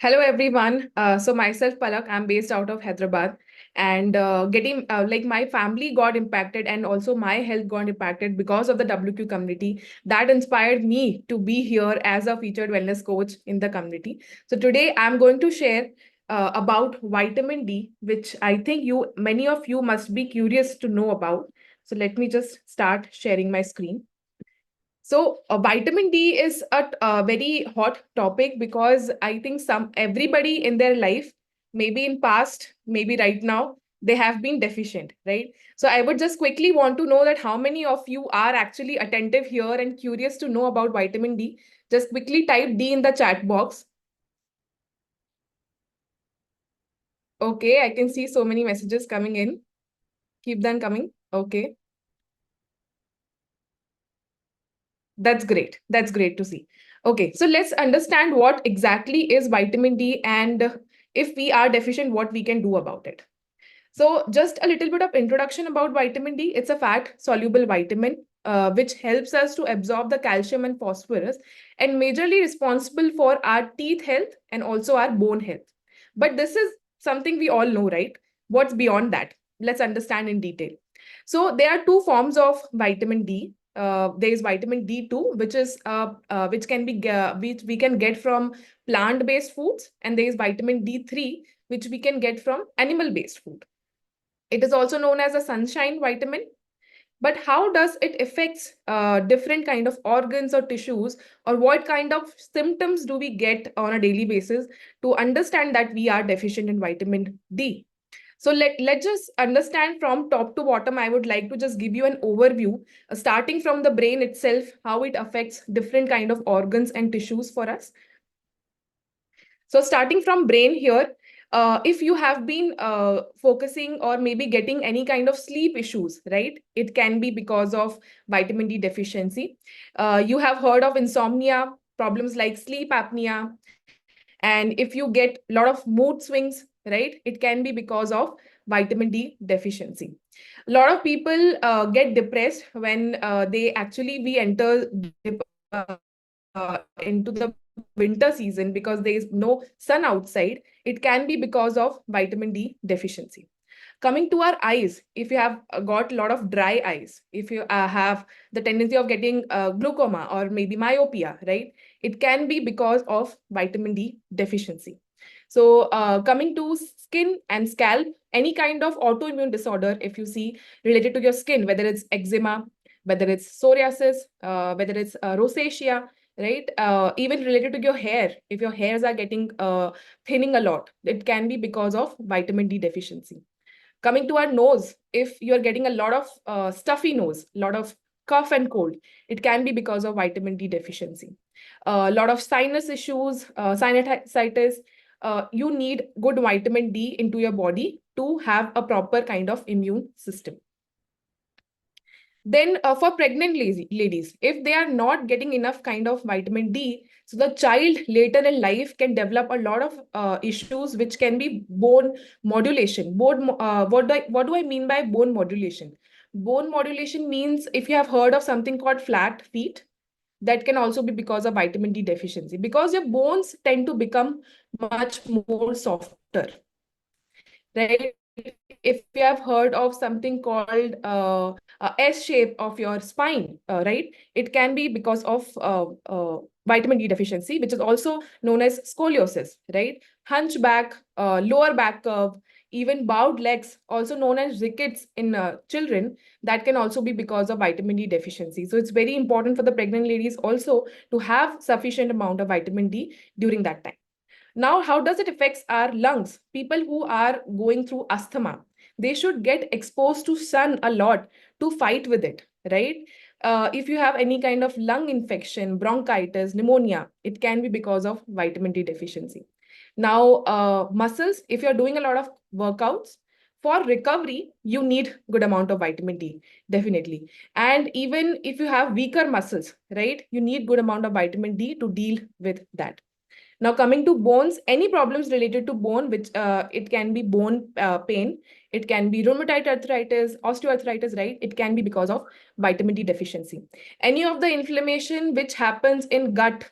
Hello everyone. So myself Palak, I'm based out of Hyderabad, and getting like my family got impacted, and also my health got impacted because of the WQ community. That inspired me to be here as a featured wellness coach in the community. So today I'm going to share about vitamin D, which I think many of you must be curious to know about. So let me just start sharing my screen. So, vitamin D is a very hot topic because I think everybody in their life, maybe in past, maybe right now, they have been deficient, right? So, I would just quickly want to know that how many of you are actually attentive here and curious to know about vitamin D. Just quickly type D in the chat box. Okay, I can see so many messages coming in. Keep them coming. Okay. That's great. That's great to see. Okay, so let's understand what exactly is vitamin D and if we are deficient, what we can do about it. So, just a little bit of introduction about vitamin D. It's a fat soluble vitamin which helps us to absorb the calcium and phosphorus and majorly responsible for our teeth health and also our bone health. But this is something we all know, right? What's beyond that? Let's understand in detail. So there are two forms of vitamin D. There is vitamin D2, which can be which we can get from plant-based foods, and there is vitamin D3, which we can get from animal-based food. It is also known as a sunshine vitamin. But how does it affects different kind of organs or tissues, or what kind of symptoms do we get on a daily basis to understand that we are deficient in vitamin D? So let's just understand from top to bottom. I would like to just give you an overview, starting from the brain itself, how it affects different kind of organs and tissues for us. So starting from brain here, if you have been focusing or maybe getting any kind of sleep issues, right? It can be because of vitamin D deficiency. You have heard of insomnia, problems like sleep apnea, and if you get a lot of mood swings, right, it can be because of vitamin D deficiency. A lot of people get depressed when we enter into the winter season because there is no sun outside. It can be because of vitamin D deficiency. Coming to our eyes, if you have got a lot of dry eyes, if you have the tendency of getting glaucoma or maybe myopia, right, it can be because of vitamin D deficiency. So coming to skin and scalp, any kind of autoimmune disorder, if you see related to your skin, whether it's eczema, whether it's psoriasis, whether it's rosacea, right? Even related to your hair, if your hairs are getting thinning a lot, it can be because of vitamin D deficiency. Coming to our nose, if you're getting a lot of stuffy nose, a lot of cough and cold, it can be because of vitamin D deficiency. A lot of sinus issues, sinusitis, you need good vitamin D into your body to have a proper kind of immune system. Then for pregnant ladies, if they are not getting enough kind of vitamin D, so the child later in life can develop a lot of issues which can be bone modulation. What do I mean by bone modulation? Bone modulation means if you have heard of something called flat feet, that can also be because of vitamin D deficiency, because your bones tend to become much more softer, right? If you have heard of something called S shape of your spine, right? It can be because of vitamin D deficiency, which is also known as scoliosis, right? Hunchback, lower back curve, even bowed legs, also known as rickets in children, that can also be because of vitamin D deficiency. So it's very important for the pregnant ladies also to have sufficient amount of vitamin D during that time. Now, how does it affect our lungs? People who are going through asthma, they should get exposed to sun a lot to fight with it, right? If you have any kind of lung infection, bronchitis, pneumonia, it can be because of vitamin D deficiency. Now, muscles, if you're doing a lot of workouts, for recovery, you need good amount of vitamin D, definitely. And even if you have weaker muscles, right, you need good amount of vitamin D to deal with that. Now, coming to bones, any problems related to bone, which it can be bone pain, it can be rheumatoid arthritis, osteoarthritis, right? It can be because of vitamin D deficiency. Any of the inflammation which happens in gut,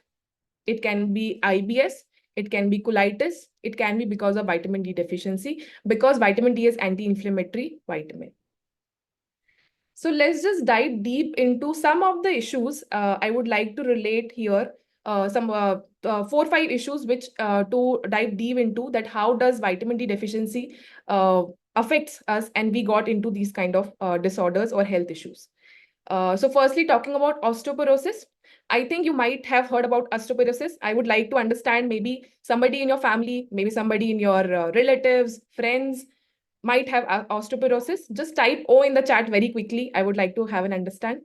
it can be IBS, it can be colitis, it can be because of vitamin D deficiency, because vitamin D is anti-inflammatory vitamin. So let's just dive deep into some of the issues. I would like to relate here some 4 or 5 issues which to dive deep into, that how does vitamin D deficiency affects us, and we got into these kind of disorders or health issues. So firstly, talking about osteoporosis, I think you might have heard about osteoporosis. I would like to understand, maybe somebody in your family, maybe somebody in your relatives, friends might have osteoporosis. Just type O in the chat very quickly. I would like to have an understand.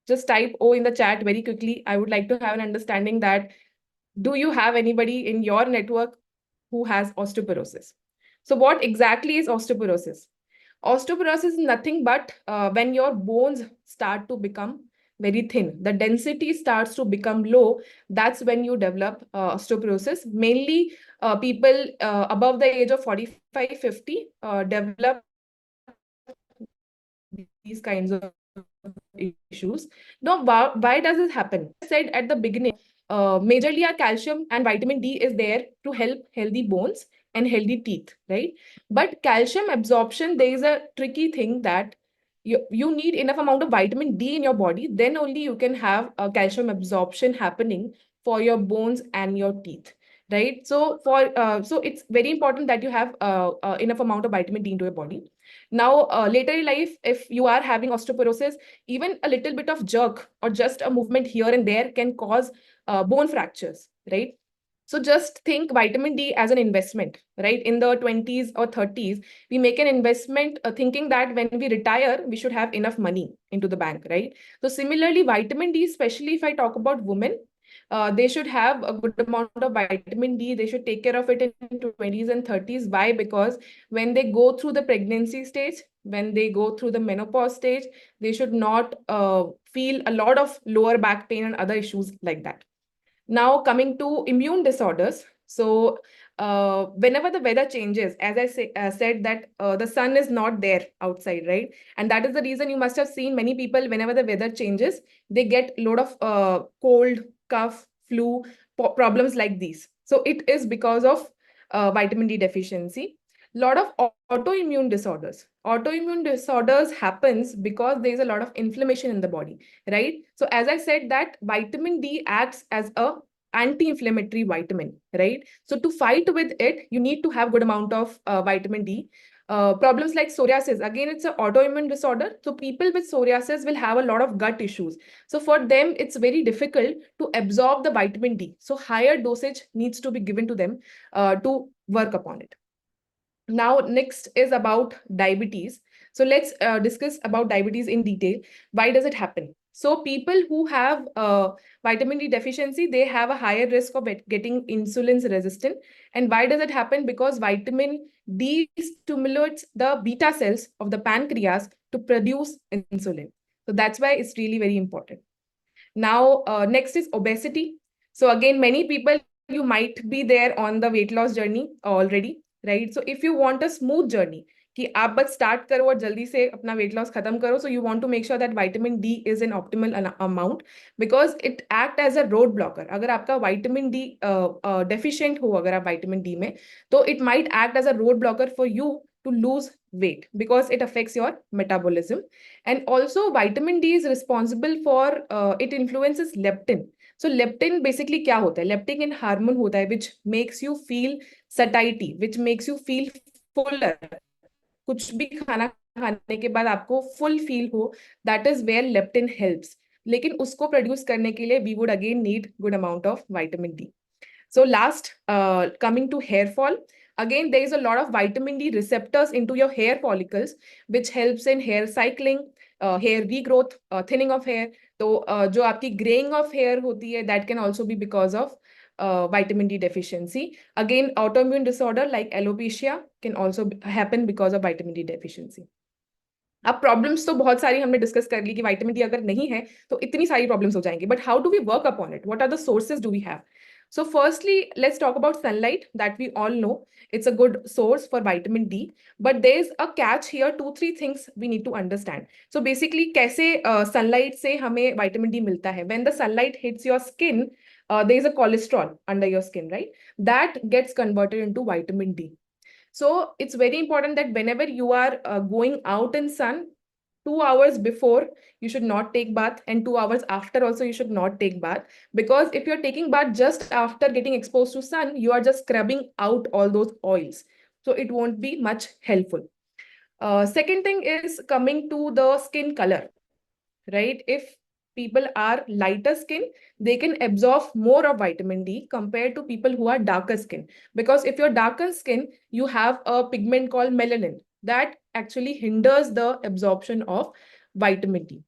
Just type O in the chat very quickly. I would like to have an understanding that, do you have anybody in your network who has osteoporosis? So what exactly is osteoporosis? Osteoporosis is nothing but when your bones start to become very thin, the density starts to become low. That's when you develop osteoporosis. Mainly people above the age of 45, 50 develop these kinds of issues. Now, why does this happen? I said at the beginning, majorly our calcium and vitamin D is there to help healthy bones and healthy teeth, right? But calcium absorption, there is a tricky thing that you need enough amount of vitamin D in your body, then only you can have a calcium absorption happening for your bones and your teeth, right? So so it's very important that you have enough amount of vitamin D into your body. Now, later in life, if you are having osteoporosis, even a little bit of jerk or just a movement here and there can cause bone fractures, right? So just think vitamin D as an investment, right? In the 20s or 30s, we make an investment thinking that when we retire, we should have enough money into the bank, right? So similarly, vitamin D, especially if I talk about women, they should have a good amount of vitamin D. They should take care of it in 20s and 30s. Why? Because when they go through the pregnancy stage, when they go through the menopause stage, they should not feel a lot of lower back pain and other issues like that. Now, coming to immune disorders. So, whenever the weather changes, as I said that the sun is not there outside, right? And that is the reason you must have seen many people, whenever the weather changes, they get a lot of cold, cough, flu, problems like these. So it is because of vitamin D deficiency. Lot of autoimmune disorders. Autoimmune disorders happens because there is a lot of inflammation in the body, right? So as I said that vitamin D acts as a anti-inflammatory vitamin, right? So to fight with it, you need to have good amount of vitamin D. Problems like psoriasis, again, it's an autoimmune disorder. So people with psoriasis will have a lot of gut issues. So for them, it's very difficult to absorb the vitamin D. So higher dosage needs to be given to them to work upon it. Now, next is about diabetes. So let's discuss about diabetes in detail. Why does it happen? So people who have vitamin D deficiency, they have a higher risk of getting insulin resistant. And why does it happen? Because vitamin D stimulates the beta cells of the pancreas to produce insulin. So that's why it's really very important. Now, next is obesity. So again, many people, you might be there on the weight loss journey already, right? So if you want a smooth journey, कि आप बस start करो और जल्दी से अपना weight loss खत्म करो, so you want to make sure that vitamin D is in optimal amount, because it act as a road blocker. अगर आपका vitamin D deficient हो अगर आप vitamin D में, तो it might act as a road blocker for you to lose weight, because it affects your metabolism. And also vitamin D is responsible for it influences leptin. So leptin basically क्या होता है? Leptin in hormone होता है which makes you feel satiety, which makes you feel fuller. कुछ भी खाना खाने के बाद आपको full feel हो, that is where leptin helps. लेकिन उसको produce करने के लिए we would again need good amount of vitamin D. So last, coming to hair fall. Again, there is a lot of vitamin D receptors into your hair follicles, which helps in hair cycling, hair regrowth, thinning of hair. तो जो आपकी graying of hair होती है, that can also be because of vitamin D deficiency. Again, autoimmune disorder like alopecia can also happen because of vitamin D deficiency. अब problems तो बहुत सारी हमने डिस्कस कर ली कि विटामिन डी अगर नहीं है तो इतनी सारी प्रॉब्लम्स हो जाएंगी, but how do we work upon it? What are the sources do we have? So firstly, let's talk about sunlight, that we all know it's a good source for vitamin D. But there's a catch here, 2-3 things we need to understand. So basically, कैसे sunlight से हमें vitamin D मिलता है? When the sunlight hits your skin, there is a cholesterol under your skin, right? That gets converted into vitamin D. So it's very important that whenever you are going out in sun, 2 hours before you should not take bath, and 2 hours after also you should not take bath, because if you're taking bath just after getting exposed to sun, you are just scrubbing out all those oils. So it won't be much helpful. Second thing is coming to the skin color, right? If people are lighter skin, they can absorb more of vitamin D compared to people who are darker skin. Because if you're darker skin, you have a pigment called melanin that actually hinders the absorption of vitamin D.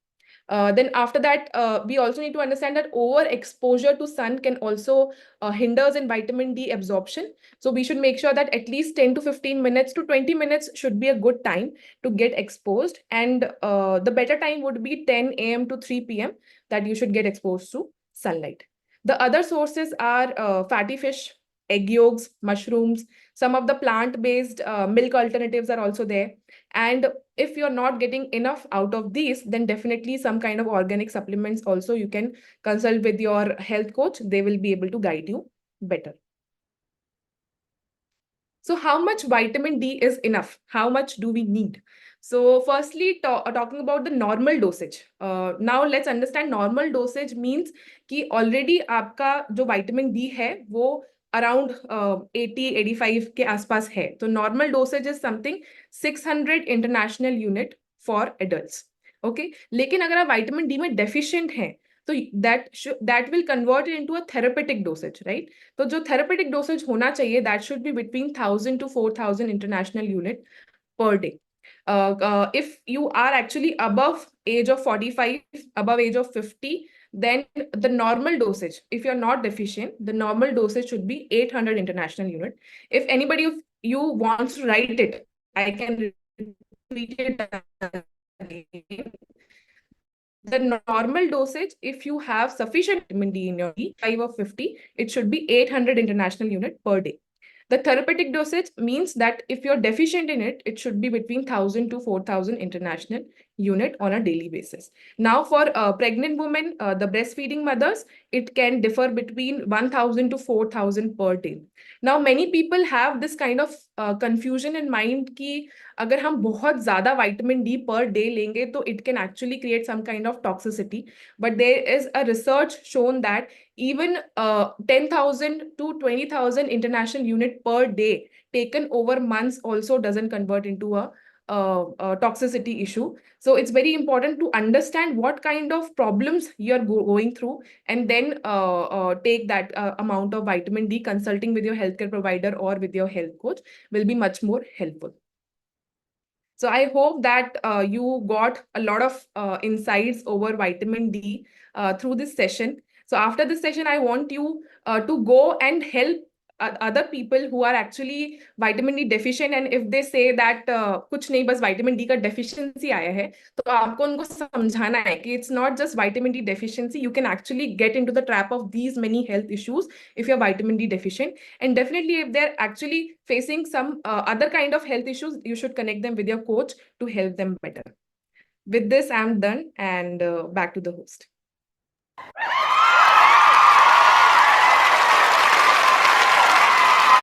Then after that, we also need to understand that overexposure to sun can also hinders in vitamin D absorption. So we should make sure that at least 10 to 15 minutes to 20 minutes should be a good time to get exposed. And the better time would be 10 a.m. to 3 p.m. that you should get exposed to sunlight. The other sources are fatty fish, egg yolks, mushrooms. Some of the plant-based milk alternatives are also there. And if you're not getting enough out of these, then definitely some kind of organic supplements also you can consult with your health coach. They will be able to guide you better. So how much vitamin D is enough? How much do we need? So firstly, talking about the normal dosage. Now let's understand normal dosage means कि already आपका जो vitamin D है वो around 80-85 के आसपास है. तो normal dosage is something 600 international unit for adults. Okay? लेकिन अगर आप vitamin D में deficient हैं, तो that will convert it into a therapeutic dosage, right? तो जो therapeutic dosage होना चाहिए, that should be between 1000 to 4000 international unit per day. If you are actually above age of 45, above age of 50, then the normal dosage, if you're not deficient, the normal dosage should be 800 international unit. If anybody of you wants to write it, I can repeat it again. The normal dosage, if you have sufficient vitamin D in your body, 5 or 50, it should be 800 international unit per day. The therapeutic dosage means that if you're deficient in it, it should be between 1000 to 4000 international unit on a daily basis. Now for pregnant women, the breastfeeding mothers, it can differ between 1000 to 4000 per day. Now many people have this kind of confusion in mind कि अगर हम बहुत ज़्यादा vitamin D per day लेंगे तो it can actually create some kind of toxicity. But there is a research shown that even 10,000 to 20,000 international unit per day taken over months also doesn't convert into a toxicity issue. So it's very important to understand what kind of problems you're going through, and then take that amount of vitamin D. Consulting with your healthcare provider or with your health coach will be much more helpful. So I hope that you got a lot of insights over vitamin D through this session. So after this session, I want you to go and help other people who are actually vitamin D deficient, and if they say that कुछ नहीं बस vitamin D का deficiency आया है, तो आपको उनको समझाना है कि it's not just vitamin D deficiency. You can actually get into the trap of these many health issues if you're vitamin D deficient. And definitely, if they're actually facing some other kind of health issues, you should connect them with your coach to help them better. With this, I'm done, and back to the host.